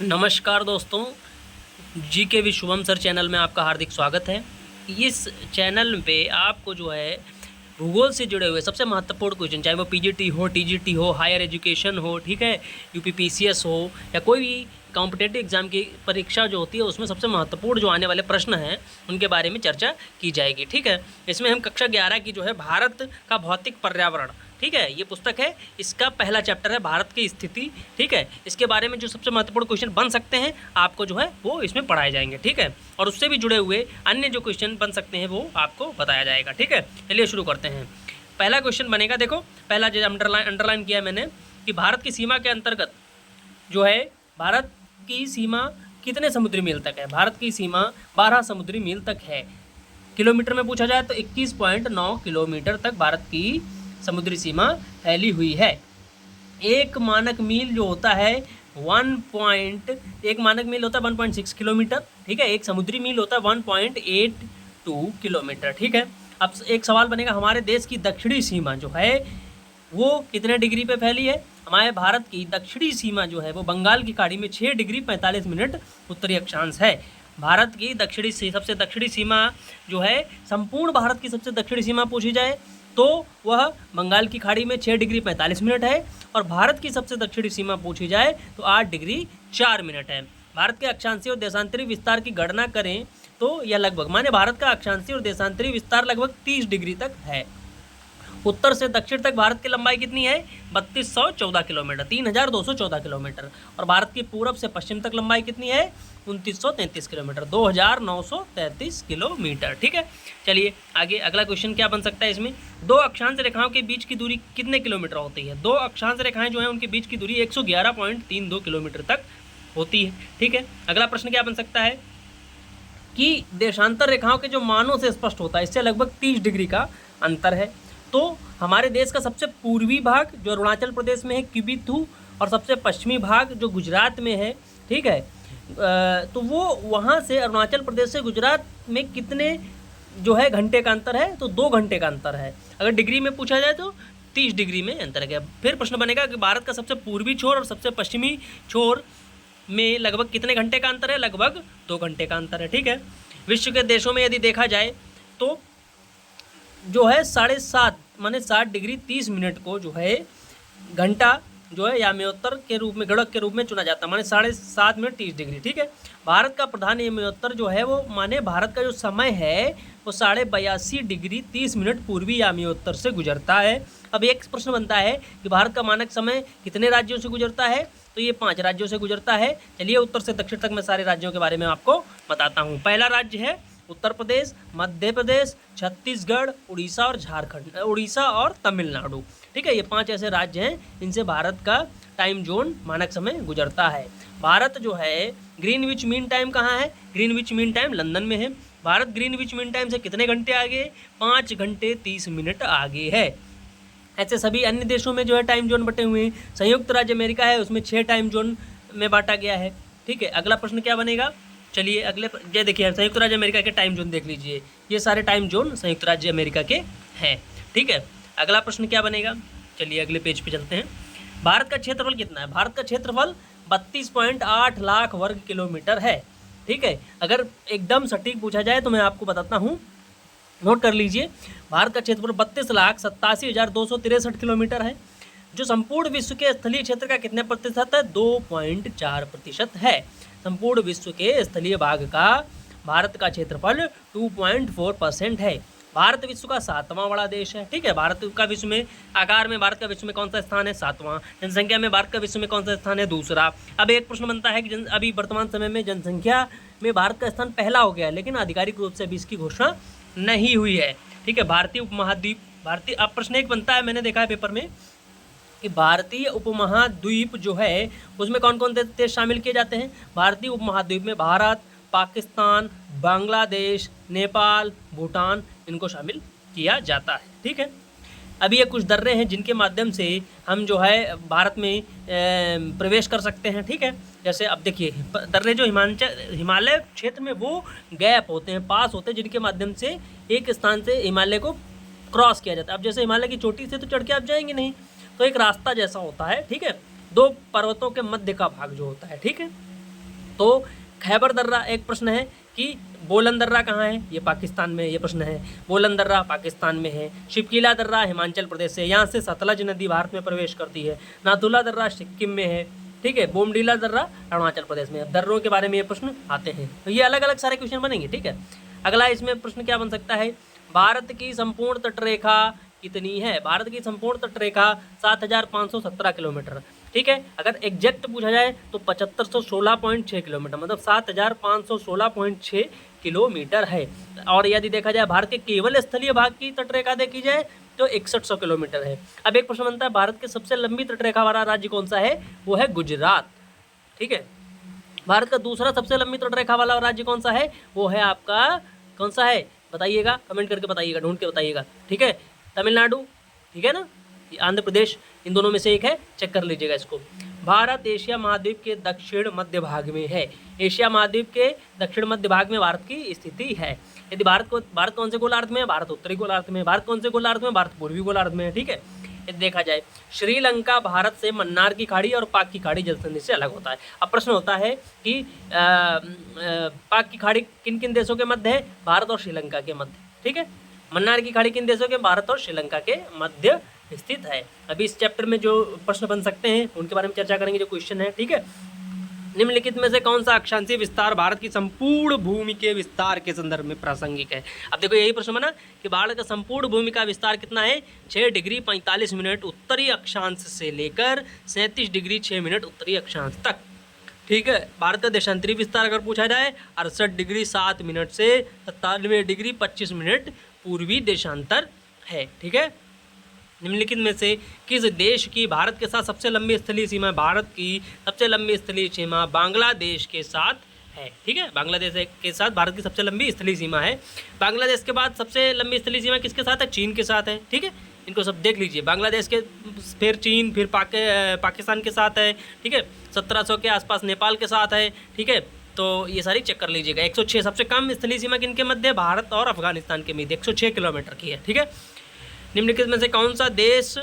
नमस्कार दोस्तों, जी के विश्वम सर चैनल में आपका हार्दिक स्वागत है। इस चैनल पे आपको जो है भूगोल से जुड़े हुए सबसे महत्वपूर्ण क्वेश्चन, चाहे वो पीजीटी हो, टीजीटी हो, हायर एजुकेशन हो, ठीक है, यूपीपीसीएस हो या कोई भी कॉम्पिटेटिव एग्जाम की परीक्षा जो होती है उसमें सबसे महत्वपूर्ण जो आने वाले प्रश्न हैं उनके बारे में चर्चा की जाएगी। ठीक है, इसमें हम कक्षा 11 की जो है भारत का भौतिक पर्यावरण, ठीक है, ये पुस्तक है, इसका पहला चैप्टर है भारत की स्थिति। ठीक है, इसके बारे में जो सबसे महत्वपूर्ण क्वेश्चन बन सकते हैं आपको जो है वो इसमें पढ़ाए जाएंगे। ठीक है, और उससे भी जुड़े हुए अन्य जो क्वेश्चन बन सकते हैं वो आपको बताया जाएगा। ठीक है, चलिए शुरू करते हैं। पहला क्वेश्चन बनेगा, देखो पहला जो अंडरलाइन किया मैंने कि भारत की सीमा के अंतर्गत जो है भारत की सीमा कितने समुद्री मील तक है। भारत की सीमा 12 समुद्री मील तक है। किलोमीटर में पूछा जाए तो 21.9 किलोमीटर तक भारत की समुद्री सीमा फैली हुई है। एक मानक मील जो होता है 1.6 किलोमीटर। ठीक है, एक समुद्री मील होता है 1.82 किलोमीटर। ठीक है, अब एक सवाल बनेगा, हमारे देश की दक्षिणी सीमा जो है वो कितने डिग्री पे फैली है। हमारे भारत की दक्षिणी सीमा जो है वो बंगाल की खाड़ी में 6 डिग्री 45 मिनट उत्तरी अक्षांश है। भारत की सबसे दक्षिणी सीमा जो है, संपूर्ण भारत की सबसे दक्षिणी सीमा पूछी जाए तो वह बंगाल की खाड़ी में 6 डिग्री 45 मिनट है, और भारत की सबसे दक्षिणी सीमा पूछी जाए तो 8 डिग्री 4 मिनट है। भारत के अक्षांशीय और देशांतरी विस्तार की गणना करें तो यह लगभग, माने भारत का अक्षांशीय और देशांतरी विस्तार लगभग 30 डिग्री तक है। उत्तर से दक्षिण तक भारत की लंबाई कितनी है, 3214 किलोमीटर, 3214 किलोमीटर। और भारत की पूरब से पश्चिम तक लंबाई कितनी है, 2933 किलोमीटर, 2933 किलोमीटर। ठीक है, चलिए आगे अगला क्वेश्चन क्या बन सकता है इसमें, दो अक्षांश रेखाओं के बीच की दूरी कितने किलोमीटर होती है। दो अक्षांश रेखाएं जो है उनके बीच की दूरी 111.32 किलोमीटर तक होती है। ठीक है, अगला प्रश्न क्या बन सकता है कि देशांतर रेखाओं के जो मानों से स्पष्ट होता है, इससे लगभग 30 डिग्री का अंतर है। तो हमारे देश का सबसे पूर्वी भाग जो अरुणाचल प्रदेश में है किबिथू, और सबसे पश्चिमी भाग जो गुजरात में है, ठीक है, तो वो वहाँ से अरुणाचल प्रदेश से गुजरात में कितने जो है घंटे का अंतर है, तो 2 घंटे का अंतर है। अगर डिग्री में पूछा जाए तो 30 डिग्री में अंतर है। फिर प्रश्न बनेगा कि भारत का सबसे पूर्वी छोर और सबसे पश्चिमी छोर में लगभग कितने घंटे का अंतर है, लगभग 2 घंटे का अंतर है। ठीक है, विश्व के देशों में यदि देखा जाए तो जो है 7.5 माने 60 डिग्री 30 मिनट को जो है घंटा जो है याम्योत्तर के रूप में, गणक के रूप में चुना जाता है, माने 7.5 मिनट 30 डिग्री। ठीक है, भारत का प्रधान याम्योत्तर जो है वो, माने भारत का जो समय है वो 82.5 डिग्री 30 मिनट पूर्वी याम्योत्तर से गुजरता है। अब एक प्रश्न बनता है कि भारत का मानक समय कितने राज्यों से गुजरता है, तो ये 5 राज्यों से गुजरता है। चलिए उत्तर से दक्षिण तक मैं सारे राज्यों के बारे में आपको बताता हूँ। पहला राज्य है उत्तर प्रदेश, मध्य प्रदेश, छत्तीसगढ़, उड़ीसा और झारखंड, उड़ीसा और तमिलनाडु। ठीक है, ये 5 ऐसे राज्य हैं जिनसे भारत का टाइम जोन मानक समय गुजरता है। भारत जो है ग्रीनविच मीन टाइम कहाँ है, ग्रीनविच मीन टाइम लंदन में है। भारत ग्रीनविच मीन टाइम से कितने घंटे आगे, 5 घंटे 30 मिनट आगे है। ऐसे सभी अन्य देशों में जो है टाइम जोन बटे हुए हैं। संयुक्त राज्य अमेरिका है, उसमें 6 टाइम जोन में बांटा गया है। ठीक है, अगला प्रश्न क्या बनेगा, चलिए अगले ये देखिए, संयुक्त राज्य अमेरिका के टाइम जोन देख लीजिए, ये सारे टाइम जोन संयुक्त राज्य अमेरिका के हैं। ठीक है, अगला प्रश्न क्या बनेगा, चलिए अगले पेज पे चलते हैं। भारत का क्षेत्रफल कितना है, भारत का क्षेत्रफल 32.8 लाख वर्ग किलोमीटर है। ठीक है, अगर एकदम सटीक पूछा जाए तो मैं आपको बताता हूँ, नोट कर लीजिए, भारत का क्षेत्रफल 32,87,263 किलोमीटर है, जो संपूर्ण विश्व के स्थलीय क्षेत्र का कितने प्रतिशत है, 2.4% है। संपूर्ण विश्व के स्थलीय भाग का भारत का क्षेत्रफल 2.4% है। भारत विश्व का 7वां बड़ा देश है। ठीक है, भारत का विश्व में, आकार में भारत का विश्व में कौन सा स्थान है, 7वां। जनसंख्या में भारत का विश्व में कौन सा स्थान है, दूसरा। अब एक प्रश्न बनता है कि अभी वर्तमान समय में जनसंख्या में भारत का स्थान पहला हो गया है, लेकिन आधिकारिक रूप से अभी इसकी घोषणा नहीं हुई है। ठीक है, भारतीय उपमहाद्वीप, भारतीय, अब प्रश्न एक बनता है, मैंने देखा है पेपर में कि भारतीय उपमहाद्वीप जो है उसमें कौन कौन देश शामिल किए जाते हैं। भारतीय उपमहाद्वीप में भारत, पाकिस्तान, बांग्लादेश, नेपाल, भूटान, इनको शामिल किया जाता है। ठीक है, अभी ये कुछ दर्रे हैं जिनके माध्यम से हम जो है भारत में प्रवेश कर सकते हैं। ठीक है, जैसे अब देखिए दर्रे जो हिमालय क्षेत्र में वो गैप होते हैं, पास होते हैं, जिनके माध्यम से एक स्थान से हिमालय को क्रॉस किया जाता है। अब जैसे हिमालय की चोटी से तो चढ़ के आप जाएंगे नहीं, तो एक रास्ता जैसा होता है। ठीक है, 2 पर्वतों के मध्य का भाग जो होता है। ठीक है, तो खैबर दर्रा एक प्रश्न है कि बोलन दर्रा कहाँ है, ये पाकिस्तान में, ये प्रश्न है। बोलन दर्रा पाकिस्तान में है। शिपकीला दर्रा हिमाचल प्रदेश से, यहाँ से सतलज नदी भारत में प्रवेश करती है। नाथुला दर्रा सिक्किम में है, ठीक है। बोमडीला दर्रा अरुणाचल प्रदेश में। दर्रों के बारे में ये प्रश्न आते हैं, तो ये अलग अलग सारे क्वेश्चन बनेंगे, ठीक है। अगला इसमें प्रश्न क्या बन सकता है, भारत की संपूर्ण तटरेखा कितनी है। भारत की संपूर्ण तटरेखा 7517 किलोमीटर, ठीक है। अगर एग्जैक्ट पूछा जाए तो 7516.6 किलोमीटर, मतलब 7516.6 किलोमीटर है। और यदि देखा जाए भारत के केवल स्थलीय भाग की तटरेखा देखी जाए तो 6100 किलोमीटर है। अब एक प्रश्न बनता है, भारत के सबसे लंबी तटरेखा वाला राज्य कौन सा है, वो है गुजरात, ठीक है। भारत का दूसरा सबसे लंबी तटरेखा वाला राज्य कौन सा है, वो है आपका कौन सा है, बताइएगा, कमेंट करके बताइएगा, ढूंढ के बताइएगा, ठीक है। तमिलनाडु, ठीक है ना, आंध्र प्रदेश, इन दोनों में से एक है, चेक कर लीजिएगा इसको। भारत एशिया महाद्वीप के दक्षिण मध्य भाग में है। एशिया महाद्वीप के दक्षिण मध्य भाग में भारत की स्थिति है। यदि भारत कौन से गोलार्ध में है, भारत उत्तरी गोलार्ध में है। भारत कौन से गोलार्ध में, भारत पूर्वी गोलार्ध में है, ठीक है। यदि देखा जाए श्रीलंका भारत से मन्नार की खाड़ी और पाक की खाड़ी जल संधि से अलग होता है। अब प्रश्न होता है कि पाक की खाड़ी किन किन देशों के मध्य है, भारत और श्रीलंका के मध्य, ठीक है। मन्नार की खाड़ी किन देशों के, भारत और श्रीलंका के मध्य स्थित है। अभी इस चैप्टर में जो प्रश्न बन सकते हैं उनके बारे में चर्चा करेंगे, जो क्वेश्चन है, ठीक है। निम्नलिखित में से कौन सा अक्षांशीय विस्तार भारत की संपूर्ण भूमि के विस्तार के संदर्भ में प्रासंगिक है। अब देखो यही प्रश्न बना कि भारत का संपूर्ण भूमि का विस्तार कितना है, 6 डिग्री 45 मिनट उत्तरी अक्षांश से लेकर 37 डिग्री 6 मिनट उत्तरी अक्षांश तक, ठीक है। भारत का देशांतरी विस्तार अगर पूछा जाए 68 डिग्री 7 मिनट से 97 डिग्री 25 मिनट पूर्वी देशांतर है, ठीक है। निम्नलिखित में से किस देश की भारत के साथ सबसे लंबी स्थलीय सीमा, भारत की सबसे लंबी स्थलीय सीमा बांग्लादेश के साथ है, ठीक है। बांग्लादेश के साथ भारत की सबसे लंबी स्थलीय सीमा है। बांग्लादेश के बाद सबसे लंबी स्थलीय सीमा किसके साथ है, चीन के साथ है, ठीक है। इनको सब देख लीजिए, बांग्लादेश के फिर चीन, फिर पाकिस्तान के साथ है, ठीक है। 1700 के आसपास नेपाल के साथ है, ठीक है। तो ये सारी चेक कर लीजिएगा। 106 सबसे कम स्थलीय सीमा किनके मध्य, भारत और अफगानिस्तान के मध्य 106 किलोमीटर की है, ठीक है। निम्नलिखित में से कौन सा देश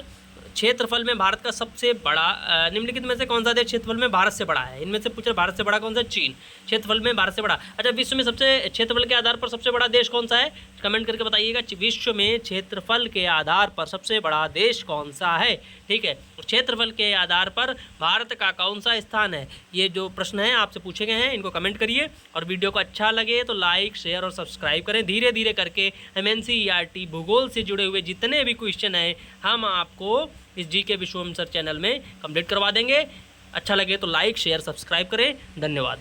क्षेत्रफल में भारत का सबसे बड़ा, निम्नलिखित में से कौन सा देश क्षेत्रफल में भारत से बड़ा है। इनमें से पूछा भारत से बड़ा कौन सा, चीन। क्षेत्रफल में भारत से बड़ा। अच्छा, विश्व में सबसे क्षेत्रफल के आधार पर सबसे बड़ा देश कौन सा है, कमेंट करके बताइएगा। विश्व में क्षेत्रफल के आधार पर सबसे बड़ा देश कौन सा है, ठीक है। क्षेत्रफल के आधार पर भारत का कौन सा स्थान है, ये जो प्रश्न है आपसे पूछे गए हैं, इनको कमेंट करिए। और वीडियो को अच्छा लगे तो लाइक, शेयर और सब्सक्राइब करें। धीरे धीरे करके NCERT भूगोल से जुड़े हुए जितने भी क्वेश्चन हैं हम आपको इस GK विश्वम सर चैनल में कंप्लीट करवा देंगे। अच्छा लगे तो लाइक, शेयर, सब्सक्राइब करें। धन्यवाद।